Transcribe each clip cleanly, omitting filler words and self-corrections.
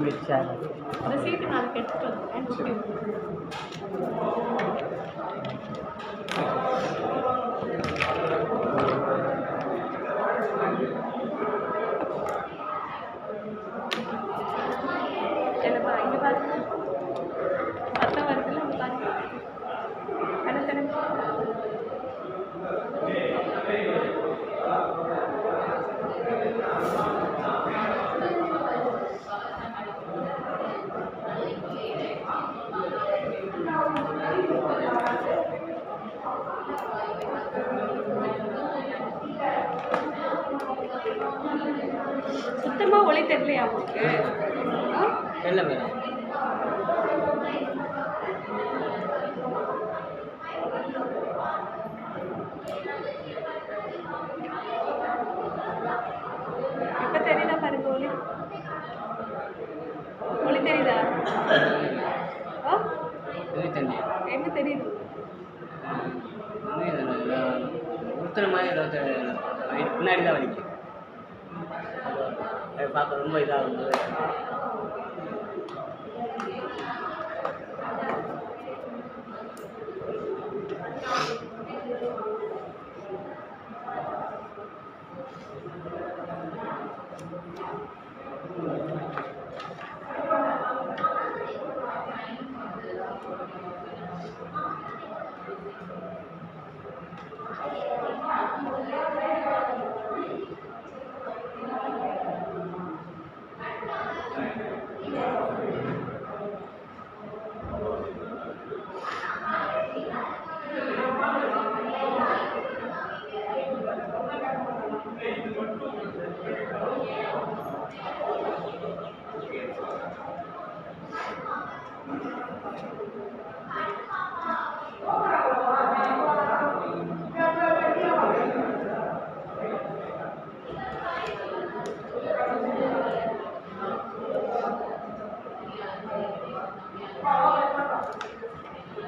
அந்த சீட்டு நான் எடுத்துட்டு வந்தேன். என்னப்பா இங்கே பாருங்க, சத்தம் வருதுல்ல, இங்கே பாருங்க. சுத்தமாக ஒளி தெரியலையா உங்களுக்கு? இல்லை மேடம். இப்போ தெரியுதா பாருங்க ஒளி? ஒளி தெரியுதா? என்ன தெரியுது? உறுத்துற மாதிரி பின்னாடி தான் வலிக்கு. பார்க்க ரொம்ப இதாக இருந்தது.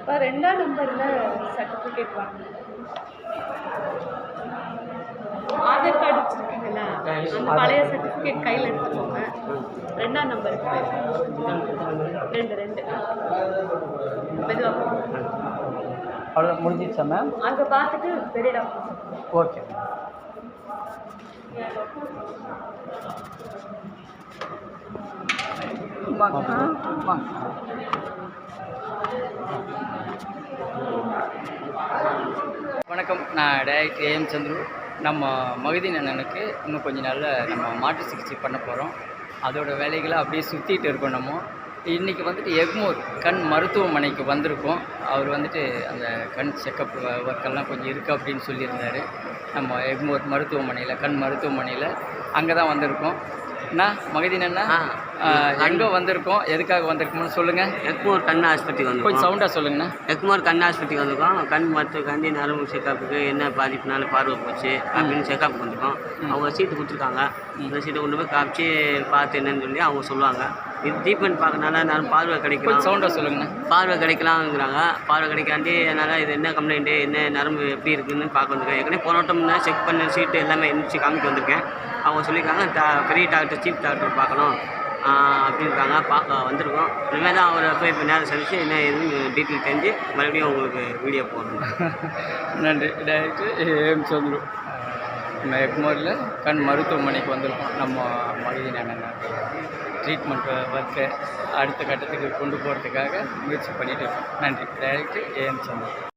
இப்போ 2ஆம் நம்பரில் சர்டிஃபிகேட் வாங்கணும். ஆதார் கார்டு வச்சுருக்கீங்களா? அந்த பழைய சர்டிஃபிகேட் கையில் எடுத்துக்கோங்க. 2ஆம் நம்பருக்கு 2 மெதுவாக அவ்வளோ முடிஞ்சிடுச்சா மேம்? அங்கே பார்த்துட்டு பெரிய ஓகே. வணக்கம், நான் டைரக்டர் ஏஎம் சந்துரு. நம்ம மகதீன் அண்ணனுக்கு இன்னும் கொஞ்ச நாளில் நம்ம மாற்று சிகிச்சை பண்ண போகிறோம். அதோட வேலைகளை அப்படியே சுற்றிட்டு இருக்கோம். நம்ம இன்றைக்கி வந்துட்டு எக்மோர் கண் மருத்துவமனைக்கு வந்திருக்கோம். அவர் வந்துட்டு அந்த கண் செக்கப் ஒர்க்கெல்லாம் கொஞ்சம் இருக்குது அப்படின்னு சொல்லியிருந்தார். நம்ம எக்மோர் மருத்துவமனையில், கண் மருத்துவமனையில் அங்கே தான் வந்திருக்கோம். அண்ணா மகதீன் அண்ணா, எங்கே வந்திருக்கோம், எதுக்காக வந்திருக்கோம்னு சொல்லுங்கள். எக்மோர் கண் ஆஸ்பத்திரி வந்து கொஞ்சம் சவுண்டாக சொல்லுங்கண்ணா. எக்மோர் கண் ஆஸ்பத்திரி வந்திருக்கோம். கண் மருத்துவக்காண்டி நரம்பு செக்கப்புக்கு என்ன பாதிப்புனால பார்வை போச்சு அப்படின்னு செக்கப்புக்கு வந்திருக்கோம். அவங்க சீட்டு கொடுத்துருக்காங்க. அந்த சீட்டை கொண்டு போய் காமிச்சு பார்த்து என்னன்னு சொல்லி அவங்க சொல்லுவாங்க. இது ட்ரீட்மெண்ட் பார்க்கறனால நான் பார்வை கிடைக்கலாம். சவுண்டாக சொல்லுங்கண்ணா. பார்வை கிடைக்கலாம்ங்கிறாங்க. பார்வை கிடைக்காண்டி அதனால் இது என்ன கம்ப்ளைண்ட்டு, என்ன நரம்பு எப்படி இருக்குதுன்னு பார்க்க வந்திருக்கேன். ஏற்கனவே போனோட்டம்னா செக் பண்ண சீட்டு எல்லாமே எந்திரிச்சு காமிட்டு வந்திருக்கேன். அவங்க சொல்லியிருக்காங்க பெரிய டாக்டர், சீஃப் டாக்டர் பார்க்கணும் அப்படின்றாங்க. பார்க்க வந்திருக்கோம். இனிமேல் தான் அவரை போய் இப்போ நேரம் சந்திச்சு என்ன எதுன்னு டீட்டெயில் தெரிஞ்சு மறுபடியும் உங்களுக்கு வீடியோ போடணும். நன்றி. Director AM Chandru. நம்ம எக்மோரில் கண் மருத்துவமனைக்கு வந்திருக்கோம். நம்ம மகதீன் அண்ணன் ட்ரீட்மெண்ட் ஒர்க்கை அடுத்த கட்டத்துக்கு கொண்டு போகிறதுக்காக முயற்சி பண்ணிகிட்டு இருக்கோம். நன்றி. Director AM Chandru.